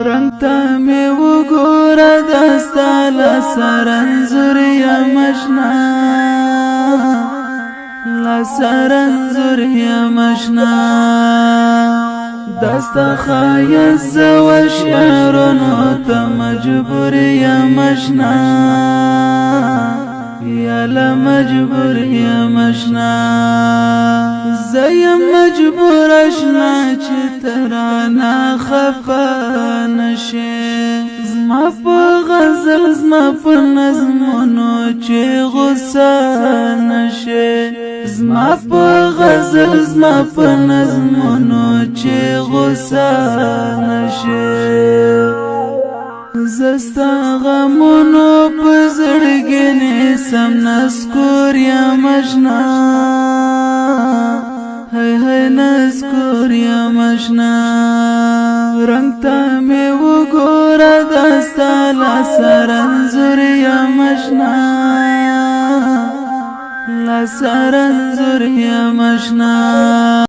رنگ تا می وګوره دستا لسرنزور یم اشنا لسرنزور یم اشنا دستا خایز و شعرونو ته مجبور یم اشنا یالا مجبور یم اشنا زیم مجبور اشنا چې ترانا خفا نشي زما په غزل زما په نظمونو چې غصه نشي زما په غزل زما په نظمونو چې غصه نشي زستا غمونو په زړګي سم نسکور یم اشنا هی نسکور یم اشنا رنگ تا می وګوره دستا لسرنزور یم اشنا لسرنزور یم اشنا